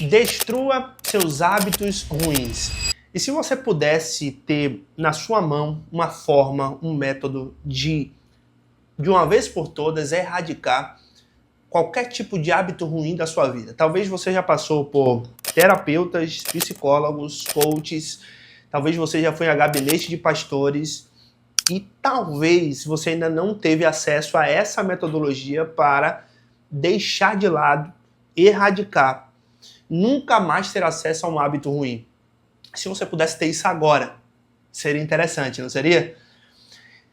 Destrua seus hábitos ruins. E se você pudesse ter na sua mão uma forma, um método de uma vez por todas, erradicar qualquer tipo de hábito ruim da sua vida. Talvez você já passou por terapeutas, psicólogos, coaches, talvez você já foi a gabinete de pastores e talvez você ainda não teve acesso a essa metodologia para deixar de lado, erradicar, nunca mais ter acesso a um hábito ruim. Se você pudesse ter isso agora, seria interessante, não seria?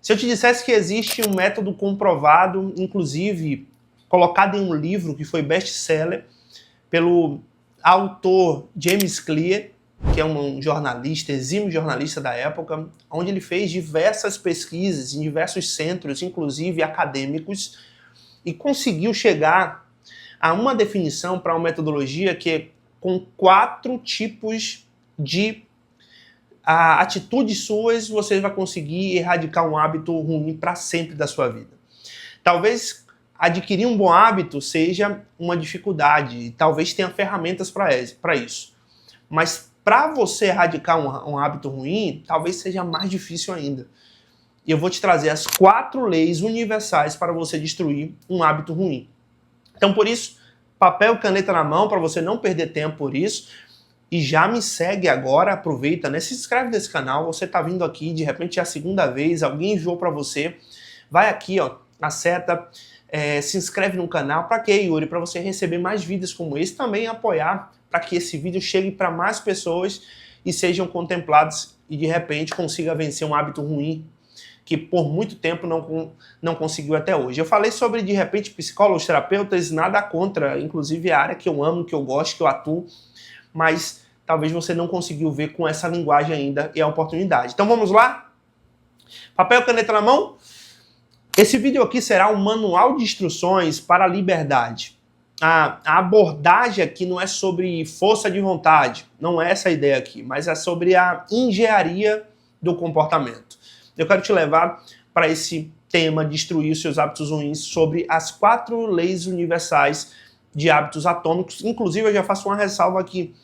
Se eu te dissesse que existe um método comprovado, inclusive colocado em um livro que foi best-seller pelo autor James Clear, que é um jornalista, exímio jornalista da época, onde ele fez diversas pesquisas em diversos centros, inclusive acadêmicos, e conseguiu chegar a uma definição para uma metodologia que é com 4 tipos de atitudes suas, você vai conseguir erradicar um hábito ruim para sempre da sua vida. Talvez adquirir um bom hábito seja uma dificuldade, e talvez tenha ferramentas para isso. Mas para você erradicar um hábito ruim, talvez seja mais difícil ainda. E eu vou te trazer as 4 leis universais para você destruir um hábito ruim. Então, por isso, papel e caneta na mão, para você não perder tempo por isso. E já me segue agora, aproveita, né? Se inscreve nesse canal, você tá vindo aqui, de repente é a segunda vez, alguém enviou para você. Vai aqui, ó, na seta, se inscreve no canal. Para quê, Yuri? Para você receber mais vídeos como esse, também apoiar para que esse vídeo chegue para mais pessoas e sejam contemplados e de repente consiga vencer um hábito ruim que por muito tempo não conseguiu até hoje. Eu falei sobre, de repente, psicólogos, terapeutas, nada contra, inclusive a área que eu amo, que eu gosto, que eu atuo, mas talvez você não conseguiu ver com essa linguagem ainda e a oportunidade. Então vamos lá? Papel e caneta na mão? Esse vídeo aqui será um manual de instruções para a liberdade. A abordagem aqui não é sobre força de vontade, não é essa a ideia aqui, mas é sobre a engenharia do comportamento. Eu quero te levar para esse tema, destruir os seus hábitos ruins, sobre as 4 leis universais de hábitos atômicos. Inclusive, eu já faço uma ressalva aqui.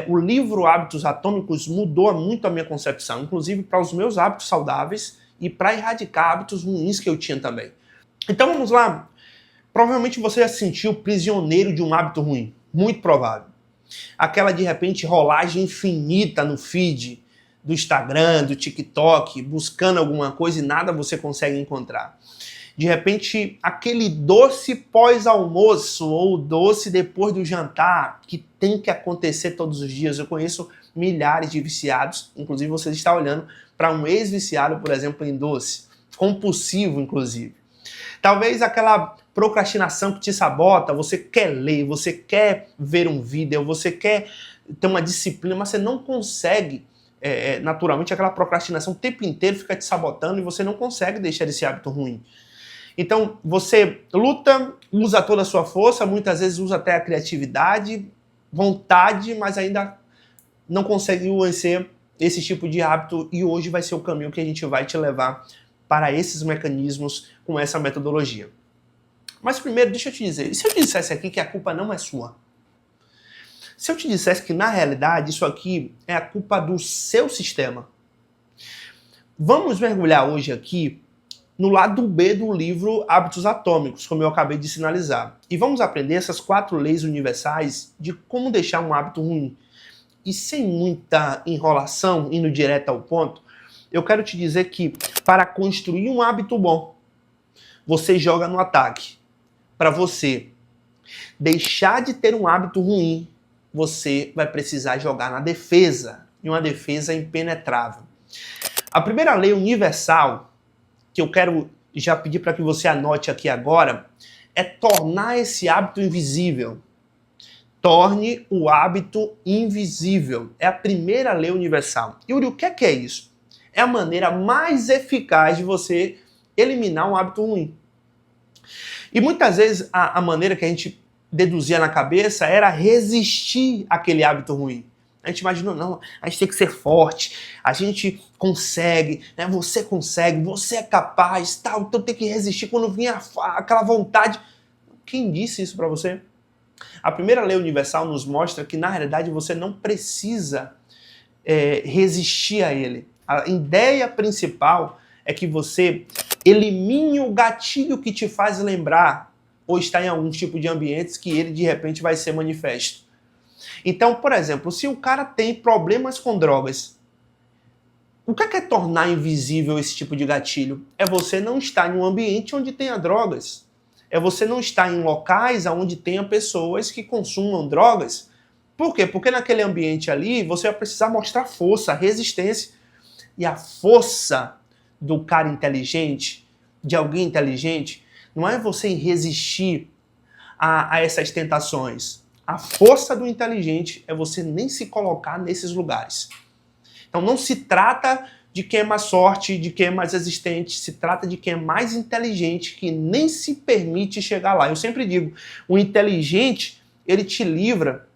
O livro Hábitos Atômicos mudou muito a minha concepção, inclusive para os meus hábitos saudáveis e para erradicar hábitos ruins que eu tinha também. Então vamos lá. Provavelmente você já se sentiu prisioneiro de um hábito ruim. Muito provável. Aquela, de repente, rolagem infinita no feed do Instagram, do TikTok, buscando alguma coisa e nada você consegue encontrar. De repente, aquele doce pós-almoço ou doce depois do jantar que tem que acontecer todos os dias. Eu conheço milhares de viciados, inclusive você está olhando para um ex-viciado, por exemplo, em doce, compulsivo, inclusive. Talvez aquela procrastinação que te sabota, você quer ler, você quer ver um vídeo, você quer ter uma disciplina, mas você não consegue. Naturalmente, aquela procrastinação o tempo inteiro fica te sabotando e você não consegue deixar esse hábito ruim. Então, você luta, usa toda a sua força, muitas vezes usa até a criatividade, vontade, mas ainda não consegue vencer esse tipo de hábito e hoje vai ser o caminho que a gente vai te levar para esses mecanismos com essa metodologia. Mas primeiro, deixa eu te dizer, e se eu te dissesse aqui que a culpa não é sua? Se eu te dissesse que, na realidade, isso aqui é a culpa do seu sistema? Vamos mergulhar hoje aqui no lado B do livro Hábitos Atômicos, como eu acabei de sinalizar. E vamos aprender essas 4 leis universais de como deixar um hábito ruim. E sem muita enrolação, indo direto ao ponto, eu quero te dizer que para construir um hábito bom, você joga no ataque. Para você deixar de ter um hábito ruim, você vai precisar jogar na defesa, e uma defesa impenetrável. A primeira lei universal, que eu quero já pedir para que você anote aqui agora, é tornar esse hábito invisível. Torne o hábito invisível. É a primeira lei universal. Yuri, o que é isso? É a maneira mais eficaz de você eliminar um hábito ruim. E muitas vezes a maneira que a gente deduzia na cabeça era resistir àquele hábito ruim. A gente imaginou, não, a gente tem que ser forte, a gente consegue, né? Você consegue, você é capaz, tal, então tem que resistir quando vinha aquela vontade. Quem disse isso pra você? A primeira lei universal nos mostra que, na realidade, você não precisa resistir a ele. A ideia principal é que você elimine o gatilho que te faz lembrar ou estar em algum tipo de ambientes que ele, de repente, vai ser manifesto. Então, por exemplo, se o cara tem problemas com drogas, o que é tornar invisível esse tipo de gatilho? É você não estar em um ambiente onde tenha drogas. É você não estar em locais onde tenha pessoas que consumam drogas. Por quê? Porque naquele ambiente ali você vai precisar mostrar força, resistência. E a força do cara inteligente, de alguém inteligente, não é você resistir a essas tentações. A força do inteligente é você nem se colocar nesses lugares. Então não se trata de quem é mais sorte, de quem é mais resistente, se trata de quem é mais inteligente, que nem se permite chegar lá. Eu sempre digo, o inteligente, ele te livra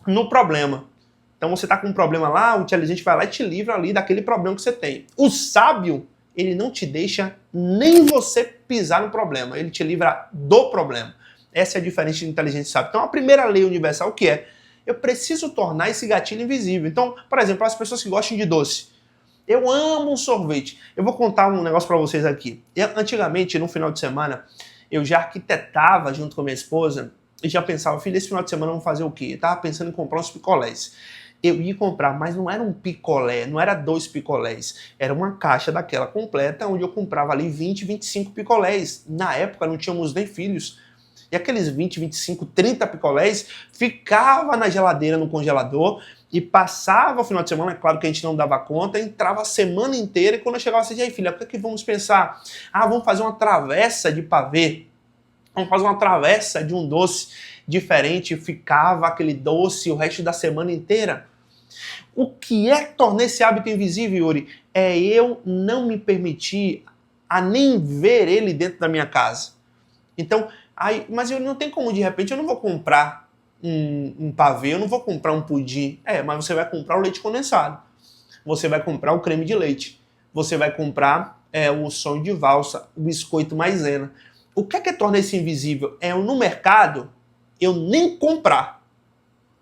no problema. Então você está com um problema lá, o inteligente vai lá e te livra ali daquele problema que você tem. O sábio, ele não te deixa nem você pisar no problema, ele te livra do problema. Essa é a diferença de inteligente e sábio. Então a primeira lei universal, o que é? Eu preciso tornar esse gatilho invisível. Então, por exemplo, as pessoas que gostam de doce. Eu amo um sorvete. Eu vou contar um negócio para vocês aqui. Antigamente, no final de semana, eu já arquitetava junto com a minha esposa e já pensava, filho, esse final de semana vamos fazer o quê? Eu tava pensando em comprar uns picolés. Eu ia comprar, mas não era um picolé, não era 2 picolés. Era uma caixa daquela completa, onde eu comprava ali 20, 25 picolés. Na época não tínhamos nem filhos. E aqueles 20, 25, 30 picolés ficava na geladeira, no congelador, e passava o final de semana, é claro que a gente não dava conta, entrava a semana inteira, e quando eu chegava assim, e aí filha, o que é que vamos pensar? Ah, vamos fazer uma travessa de pavê, vamos fazer uma travessa de um doce diferente, ficava aquele doce o resto da semana inteira. O que é tornar esse hábito invisível, Yuri? É eu não me permitir a nem ver ele dentro da minha casa. Então, mas eu não tenho como, de repente, eu não vou comprar um pavê, eu não vou comprar um pudim. Mas você vai comprar o leite condensado. Você vai comprar o creme de leite. Você vai comprar o sonho de valsa, o biscoito maisena. O que é tornar isso invisível? É eu no mercado, eu nem comprar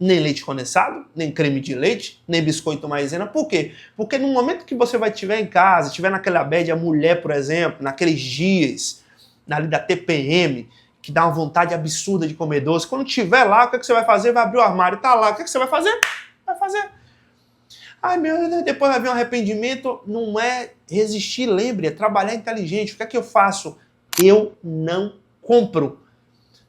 nem leite condensado, nem creme de leite, nem biscoito maisena. Por quê? Porque no momento que você vai estiver em casa, estiver naquela bad, a mulher, por exemplo, naqueles dias, ali da TPM, que dá uma vontade absurda de comer doce. Quando tiver lá, o que você vai fazer? Vai abrir o armário, tá lá. O que você vai fazer? Vai fazer. Ai, meu Deus, depois vai vir um arrependimento. Não é resistir, lembre, é trabalhar inteligente. O que é que eu faço? Eu não compro.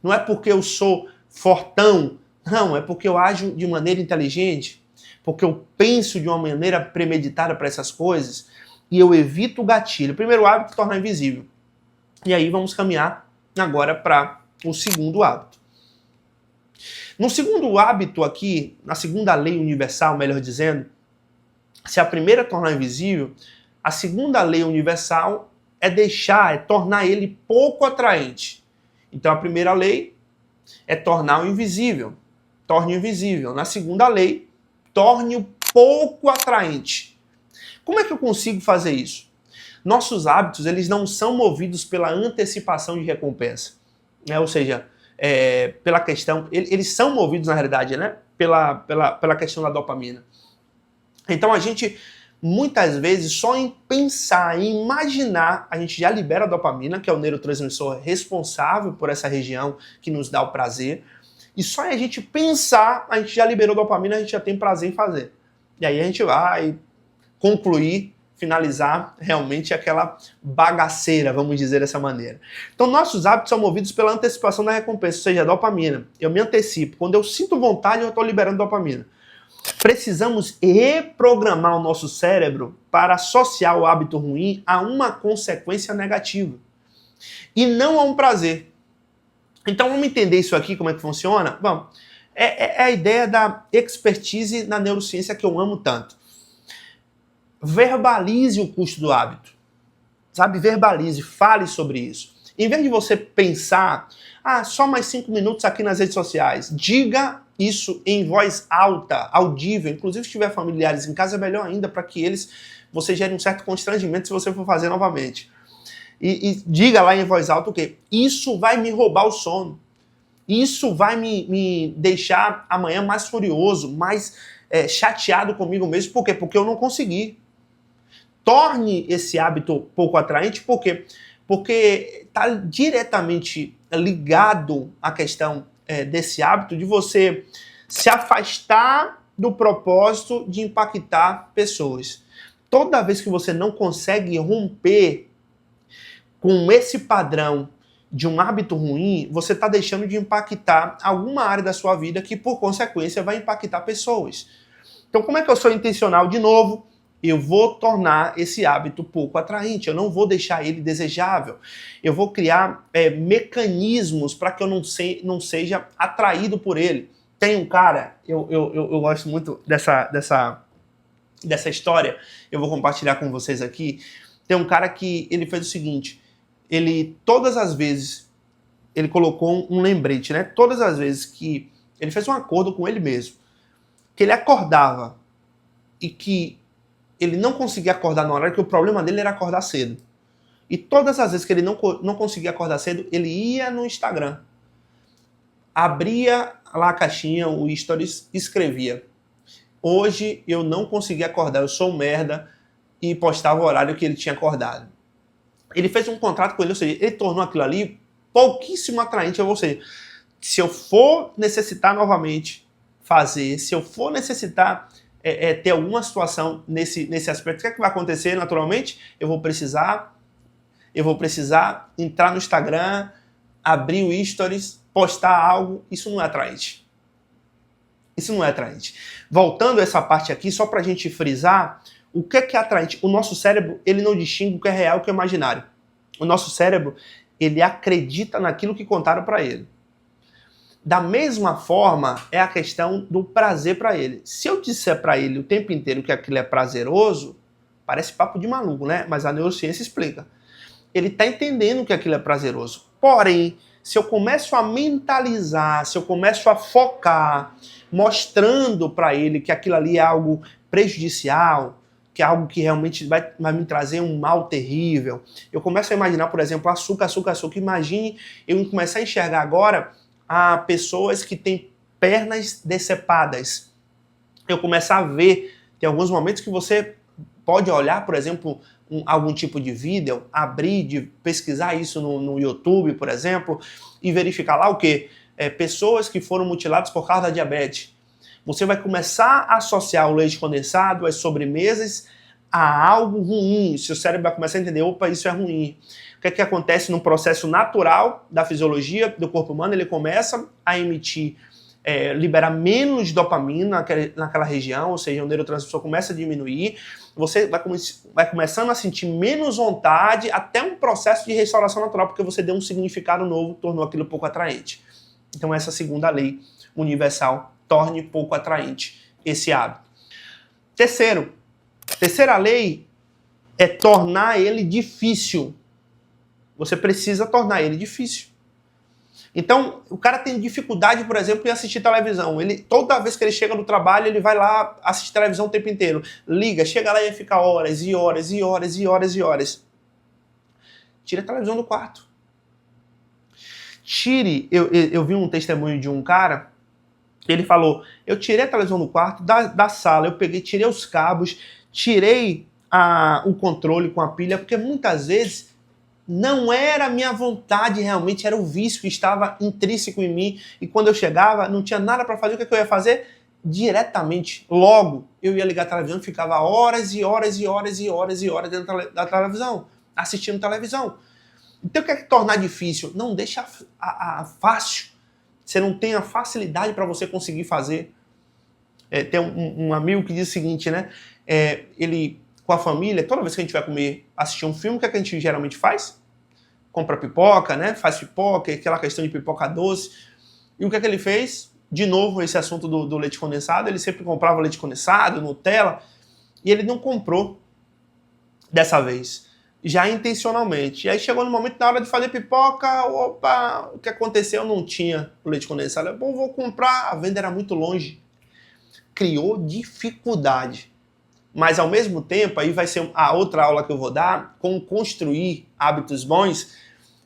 Não é porque eu sou fortão. Não, é porque eu ajo de maneira inteligente. Porque eu penso de uma maneira premeditada para essas coisas. E eu evito o gatilho. Primeiro hábito, tornar invisível. E aí vamos caminhar agora para o segundo hábito. No segundo hábito aqui, na segunda lei universal, melhor dizendo, se a primeira é tornar invisível, a segunda lei universal é tornar ele pouco atraente. Então a primeira lei é tornar o invisível. Torne o invisível. Na segunda lei, torne-o pouco atraente. Como é que eu consigo fazer isso? Nossos hábitos, eles não são movidos pela antecipação de recompensa, né? Ou seja, pela questão, eles são movidos na realidade, né? Pela questão da dopamina. Então a gente, muitas vezes, só em pensar, em imaginar, a gente já libera a dopamina, que é o neurotransmissor responsável por essa região que nos dá o prazer, e só em a gente pensar, a gente já liberou dopamina, a gente já tem prazer em fazer. E aí a gente vai concluir, finalizar realmente aquela bagaceira, vamos dizer dessa maneira. Então nossos hábitos são movidos pela antecipação da recompensa, ou seja, a dopamina. Eu me antecipo. Quando eu sinto vontade, eu estou liberando dopamina. Precisamos reprogramar o nosso cérebro para associar o hábito ruim a uma consequência negativa e não a um prazer. Então vamos entender isso aqui, como é que funciona? Bom, é a ideia da expertise na neurociência que eu amo tanto. Verbalize o custo do hábito. Sabe? Verbalize, fale sobre isso. Em vez de você pensar, só mais 5 minutos aqui nas redes sociais, diga isso em voz alta, audível. Inclusive, se tiver familiares em casa, é melhor ainda para que você gere um certo constrangimento se você for fazer novamente. E diga lá em voz alta o quê? Isso vai me roubar o sono. Isso vai me deixar amanhã mais furioso, mais chateado comigo mesmo. Por quê? Porque eu não consegui. Torne esse hábito pouco atraente, por quê? Porque está diretamente ligado à questão desse hábito de você se afastar do propósito de impactar pessoas. Toda vez que você não consegue romper com esse padrão de um hábito ruim, você está deixando de impactar alguma área da sua vida que, por consequência, vai impactar pessoas. Então, como é que eu sou intencional? De novo, eu vou tornar esse hábito pouco atraente, eu não vou deixar ele desejável. Eu vou criar mecanismos para que eu não seja atraído por ele. Tem um cara, eu gosto muito dessa história, eu vou compartilhar com vocês aqui. Tem um cara que ele fez o seguinte, todas as vezes, ele colocou um lembrete, né? Todas as vezes que ele fez um acordo com ele mesmo, que ele acordava e que ele não conseguia acordar na hora, que o problema dele era acordar cedo. E todas as vezes que ele não conseguia acordar cedo, ele ia no Instagram, abria lá a caixinha, o Stories, escrevia: hoje eu não consegui acordar, eu sou um merda, e postava o horário que ele tinha acordado. Ele fez um contrato com ele, ou seja, ele tornou aquilo ali pouquíssimo atraente a você. Se eu for necessitar novamente fazer, se eu for necessitar ter alguma situação nesse aspecto, o que é que vai acontecer naturalmente? Eu vou precisar entrar no Instagram, abrir o Stories, postar algo. Isso não é atraente. Isso não é atraente. Voltando a essa parte aqui, só para a gente frisar, o que é atraente? O nosso cérebro, ele não distingue o que é real e o que é imaginário. O nosso cérebro, ele acredita naquilo que contaram para ele. Da mesma forma, é a questão do prazer para ele. Se eu disser para ele o tempo inteiro que aquilo é prazeroso, parece papo de maluco, né? Mas a neurociência explica. Ele está entendendo que aquilo é prazeroso. Porém, se eu começo a mentalizar, se eu começo a focar, mostrando para ele que aquilo ali é algo prejudicial, que é algo que realmente vai me trazer um mal terrível, eu começo a imaginar, por exemplo, açúcar. Imagine eu começar a enxergar agora pessoas que têm pernas decepadas. Eu começar a ver, tem alguns momentos que você pode olhar, por exemplo, algum tipo de vídeo, pesquisar isso no YouTube, por exemplo, e verificar lá o quê? Pessoas que foram mutiladas por causa da diabetes. Você vai começar a associar o leite condensado, as sobremesas, a algo ruim. Seu cérebro vai começar a entender, opa, isso é ruim. O que é que acontece no processo natural da fisiologia do corpo humano? Ele começa a emitir, liberar menos dopamina naquela região, ou seja, o neurotransmissor começa a diminuir, você vai começando a sentir menos vontade, até um processo de restauração natural, porque você deu um significado novo, tornou aquilo pouco atraente. Então essa segunda lei universal, torne pouco atraente esse hábito. Terceira lei é tornar ele difícil. Você precisa tornar ele difícil. Então, o cara tem dificuldade, por exemplo, em assistir televisão. Toda vez que ele chega no trabalho, ele vai lá assistir televisão o tempo inteiro. Liga, chega lá e fica horas e horas e horas e horas e horas. Tira a televisão do quarto. Eu vi um testemunho de um cara, ele falou, eu tirei a televisão do quarto, da sala, eu tirei os cabos, tirei o controle com a pilha, porque muitas vezes não era a minha vontade realmente, era o vício que estava intrínseco em mim, e quando eu chegava, não tinha nada para fazer, o que eu ia fazer? Diretamente, logo, eu ia ligar a televisão e ficava horas e horas e horas e horas e horas dentro da televisão, assistindo televisão. Então o que é que tornar difícil? Não deixa fácil, você não tem a facilidade para você conseguir fazer. Tem um amigo que diz o seguinte, né? Ele, com a família, toda vez que a gente vai assistir um filme, o que é que a gente geralmente faz? Compra pipoca, né? Faz pipoca, aquela questão de pipoca doce. E o que é que ele fez? De novo, esse assunto do leite condensado. Ele sempre comprava leite condensado, Nutella, e ele não comprou dessa vez, já intencionalmente. E aí chegou no momento, na hora de fazer pipoca, opa, o que aconteceu? Não tinha o leite condensado. Bom, vou comprar, a venda era muito longe. Criou dificuldade. Mas, ao mesmo tempo, aí vai ser a outra aula que eu vou dar, como construir hábitos bons,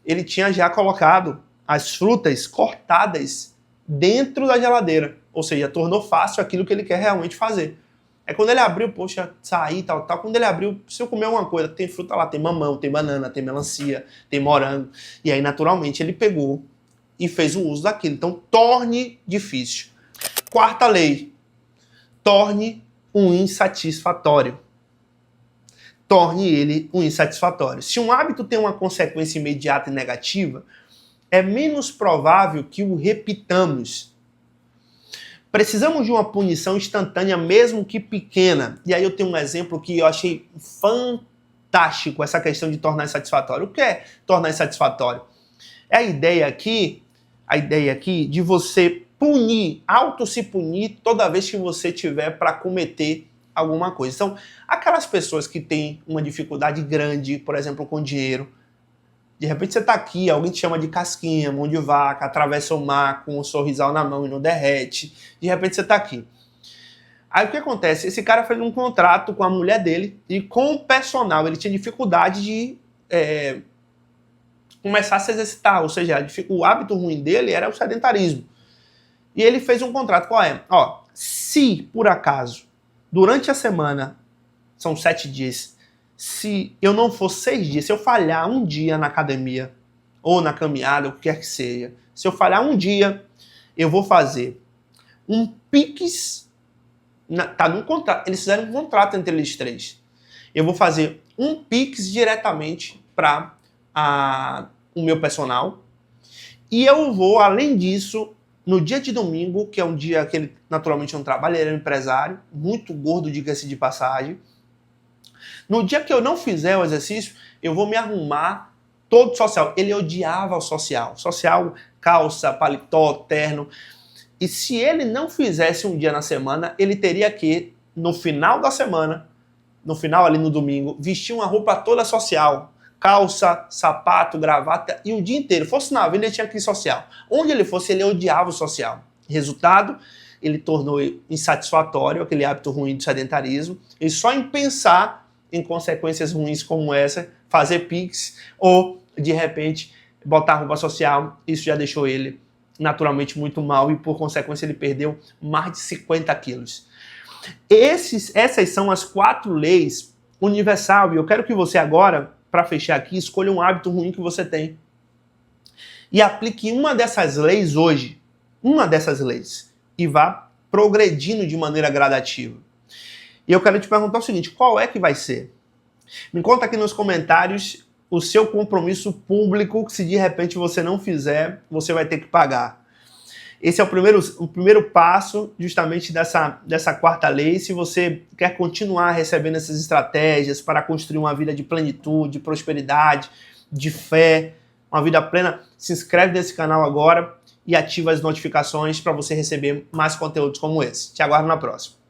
ele tinha já colocado as frutas cortadas dentro da geladeira. Ou seja, tornou fácil aquilo que ele quer realmente fazer. É quando ele abriu, poxa, sair, tal. Quando ele abriu, se eu comer alguma coisa, tem fruta lá, tem mamão, tem banana, tem melancia, tem morango. E aí, naturalmente, ele pegou e fez o uso daquilo. Então, torne difícil. Quarta lei. Torne um insatisfatório. Torne ele um insatisfatório. Se um hábito tem uma consequência imediata e negativa, é menos provável que o repitamos. Precisamos de uma punição instantânea, mesmo que pequena. E aí eu tenho um exemplo que eu achei fantástico, essa questão de tornar insatisfatório. O que é tornar insatisfatório? É a ideia aqui de você punir, se punir toda vez que você tiver para cometer alguma coisa. Então, aquelas pessoas que têm uma dificuldade grande, por exemplo, com dinheiro, de repente você está aqui, alguém te chama de casquinha, mão de vaca, atravessa o mar com um sorrisal na mão e não derrete. De repente você está aqui. Aí o que acontece? Esse cara fez um contrato com a mulher dele e com o personal. Ele tinha dificuldade de começar a se exercitar. Ou seja, o hábito ruim dele era o sedentarismo. E ele fez um contrato. Qual é? Ó, se por acaso, durante a semana, são 7 dias, se eu não for 6 dias, se eu falhar um dia na academia, ou na caminhada, o que quer que seja, se eu falhar um dia, eu vou fazer um Pix, tá num contrato, eles fizeram um contrato entre eles três. Eu vou fazer um Pix diretamente para o meu personal, e eu vou, além disso, no dia de domingo, que é um dia que ele naturalmente não trabalha, ele é um empresário, muito gordo, diga-se de passagem. No dia que eu não fizer o exercício, eu vou me arrumar todo social. Ele odiava o social. Social, calça, paletó, terno. E se ele não fizesse um dia na semana, ele teria que, no final da semana, no final ali no domingo, vestir uma roupa toda social. Calça, sapato, gravata e o dia inteiro. Fosse na vida, ele tinha que ir social. Onde ele fosse, ele odiava o social. Resultado, ele tornou insatisfatório aquele hábito ruim do sedentarismo. E só em pensar em consequências ruins como essa, fazer Pix ou, de repente, botar roupa social, isso já deixou ele naturalmente muito mal e, por consequência, ele perdeu mais de 50 quilos. Essas são as 4 leis universal e eu quero que você agora, para fechar aqui, escolha um hábito ruim que você tem e aplique uma dessas leis hoje, e vá progredindo de maneira gradativa. E eu quero te perguntar o seguinte, qual é que vai ser? Me conta aqui nos comentários o seu compromisso público, que se de repente você não fizer, você vai ter que pagar. Esse é o primeiro passo justamente dessa 4ª lei. Se você quer continuar recebendo essas estratégias para construir uma vida de plenitude, de prosperidade, de fé, uma vida plena, se inscreve nesse canal agora e ativa as notificações para você receber mais conteúdos como esse. Te aguardo na próxima.